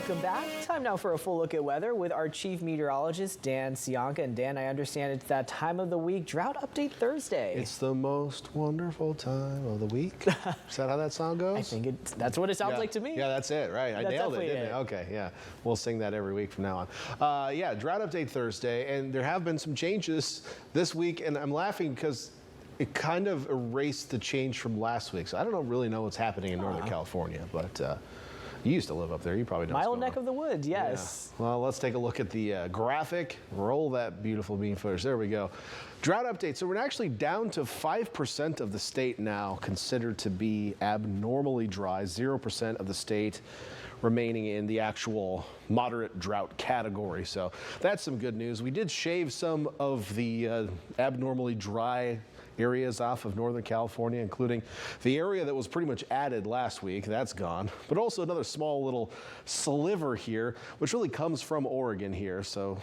Welcome back. Time now for a full look at weather with our chief meteorologist, Dan Cianca. And Dan, I understand it's that time of the week, Drought Update Thursday. It's the most wonderful time of the week. Is that how that song goes? I think that's what it sounds like to me. Yeah, that's it, right? I nailed it, didn't I? Okay, yeah. We'll sing that every week from now on. Yeah, Drought Update Thursday, and there have been some changes this week, and I'm laughing because it kind of erased the change from last week. So I don't really know what's happening in Northern California, but you used to live up there. You probably know. My old neck of the woods, yes. Yeah. Well, let's take a look at the graphic. Roll that beautiful bean footage. There we go. Drought update. So we're actually down to 5% of the state now considered to be abnormally dry. 0% of the state remaining in the actual moderate drought category. So that's some good news. We did shave some of the abnormally dry areas off of Northern California, including the area that was pretty much added last week. That's gone. But also another small little sliver here, which really comes from Oregon here. So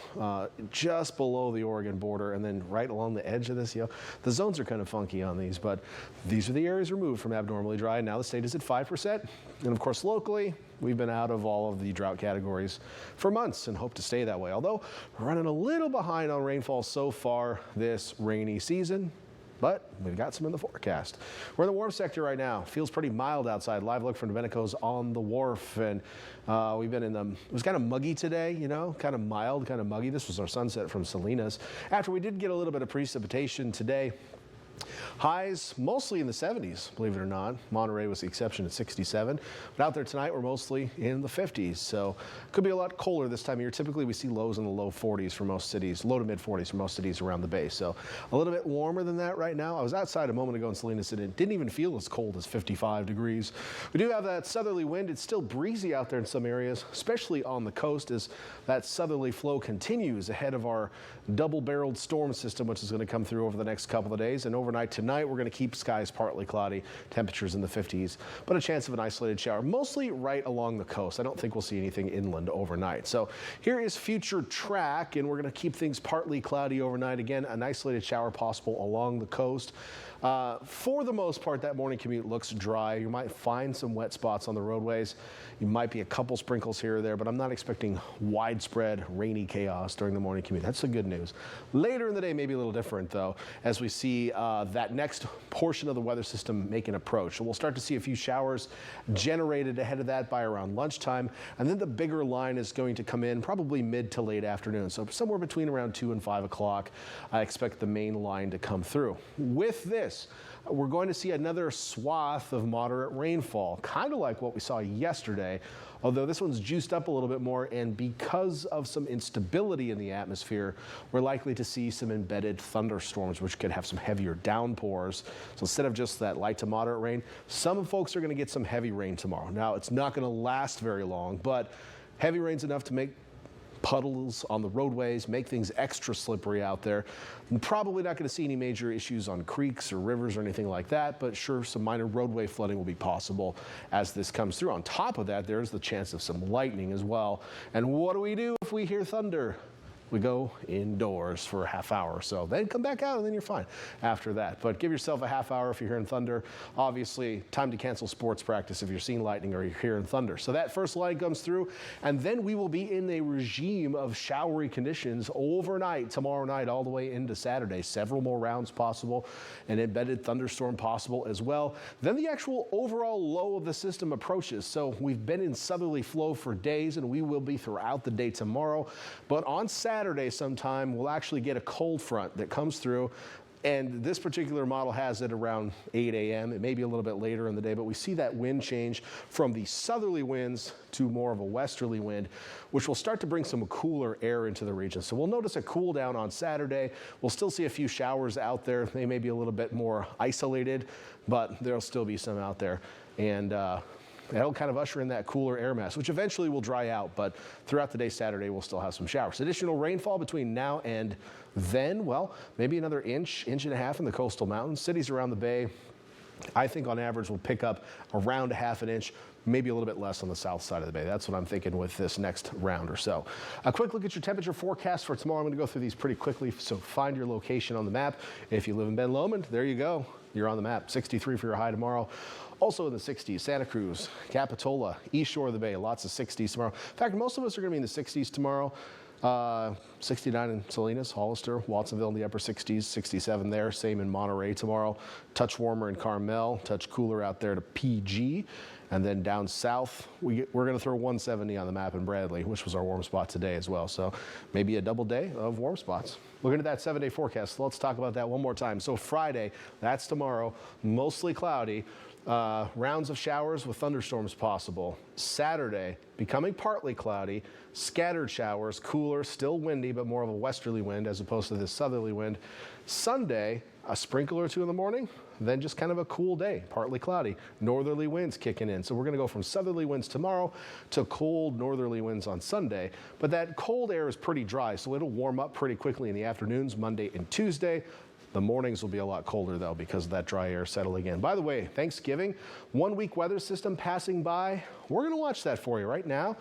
just below the Oregon border and then right along the edge of this, the zones are kind of funky on these, but these are the areas removed from abnormally dry. Now the state is at 5%. And of course, locally, we've been out of all of the drought categories for months and hope to stay that way. Although we're running a little behind on rainfall so far this rainy season. But we've got some in the forecast. We're in the warm sector right now. Feels pretty mild outside. Live look from Domenico's on the wharf. And we've been in the, it was kind of muggy today, kind of mild, kind of muggy. This was our sunset from Salinas. After we did get a little bit of precipitation today. Highs mostly in the 70s, believe it or not. Monterey was the exception at 67. But out there tonight, we're mostly in the 50s. So could be a lot colder this time of year. Typically, we see lows in the low 40s for most cities, low to mid 40s for most cities around the bay. So a little bit warmer than that right now. I was outside a moment ago in Salinas and it didn't even feel as cold as 55 degrees. We do have that southerly wind. It's still breezy out there in some areas, especially on the coast as that southerly flow continues ahead of our double-barreled storm system, which is going to come through over the next couple of days. And overnight tonight, we're going to keep skies partly cloudy, temperatures in the 50s, but a chance of an isolated shower, mostly right along the coast. I don't think we'll see anything inland overnight. So here is future track, and we're going to keep things partly cloudy overnight. Again, an isolated shower possible along the coast. For the most part, that morning commute looks dry. You might find some wet spots on the roadways. You might be a couple sprinkles here or there, but I'm not expecting widespread rainy chaos during the morning commute. That's the good news. Later in the day, maybe a little different, though, as we see that next portion of the weather system make an approach. So we'll start to see a few showers generated ahead of that by around lunchtime, and then the bigger line is going to come in probably mid to late afternoon. So somewhere between around 2 and 5 o'clock, I expect the main line to come through. With this, we're going to see another swath of moderate rainfall, kind of like what we saw yesterday, although this one's juiced up a little bit more, and because of some instability in the atmosphere, we're likely to see some embedded thunderstorms, which could have some heavier downpours. So instead of just that light to moderate rain, some folks are going to get some heavy rain tomorrow. Now, it's not going to last very long, but heavy rain's enough to make puddles on the roadways, make things extra slippery out there. I'm probably not going to see any major issues on creeks or rivers or anything like that, but sure, some minor roadway flooding will be possible as this comes through. On top of that, there's the chance of some lightning as well. And what do we do if we hear thunder? We go indoors for a half hour or so, then come back out and then you're fine after that. But give yourself a half hour if you're hearing thunder. Obviously, time to cancel sports practice if you're seeing lightning or you're hearing thunder. So that first line comes through, and then we will be in a regime of showery conditions overnight, tomorrow night, all the way into Saturday. Several more rounds possible, an embedded thunderstorm possible as well. Then the actual overall low of the system approaches. So we've been in southerly flow for days, and we will be throughout the day tomorrow. But on Saturday sometime, we'll actually get a cold front that comes through. And this particular model has it around 8 a.m. It may be a little bit later in the day, but we see that wind change from the southerly winds to more of a westerly wind, which will start to bring some cooler air into the region. So we'll notice a cool down on Saturday. We'll still see a few showers out there. They may be a little bit more isolated, but there'll still be some out there. And that'll kind of usher in that cooler air mass, which eventually will dry out, but throughout the day Saturday, we'll still have some showers. Additional rainfall between now and then, well, maybe another inch and a half in the coastal mountains. Cities around the bay, I think on average will pick up around a half an inch, maybe a little bit less on the south side of the bay. That's what I'm thinking with this next round or so. A quick look at your temperature forecast for tomorrow. I'm going to go through these pretty quickly, so find your location on the map. If you live in Ben Lomond, there you go. you're on the map. 63 for your high tomorrow. Also in the 60s, Santa Cruz, Capitola, East Shore of the Bay, lots of 60s tomorrow. In fact, most of us are going to be in the 60s tomorrow. 69 in Salinas, Hollister, Watsonville in the upper 60s, 67 there. Same in Monterey tomorrow. Touch warmer in Carmel, touch cooler out there to PG. And then down south, we're going to throw 170 on the map in Bradley, which was our warm spot today as well. So maybe a double day of warm spots. Looking at that 7-day forecast, let's talk about that one more time. So Friday, that's tomorrow, mostly cloudy. Rounds of showers with thunderstorms possible. Saturday, becoming partly cloudy, scattered showers, cooler, still windy, but more of a westerly wind as opposed to this southerly wind. Sunday, a sprinkle or two in the morning, then just kind of a cool day, partly cloudy. Northerly winds kicking in. So we're going to go from southerly winds tomorrow to cold northerly winds on Sunday. But that cold air is pretty dry, so it'll warm up pretty quickly in the afternoons, Monday and Tuesday. The mornings will be a lot colder, though, because of that dry air settling in. By the way, Thanksgiving, 1 week weather system passing by. We're going to watch that for you right now.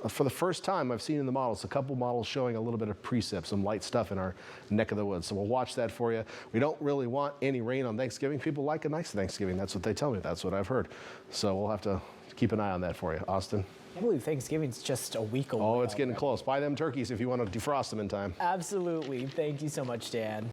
For the first time, I've seen in the models, a couple models showing a little bit of precip, some light stuff in our neck of the woods. So we'll watch that for you. We don't really want any rain on Thanksgiving. People like a nice Thanksgiving. That's what they tell me. That's what I've heard. So we'll have to keep an eye on that for you. Austin? I believe Thanksgiving's just a week away. Oh, it's getting close. Buy them turkeys if you want to defrost them in time. Absolutely. Thank you so much, Dan.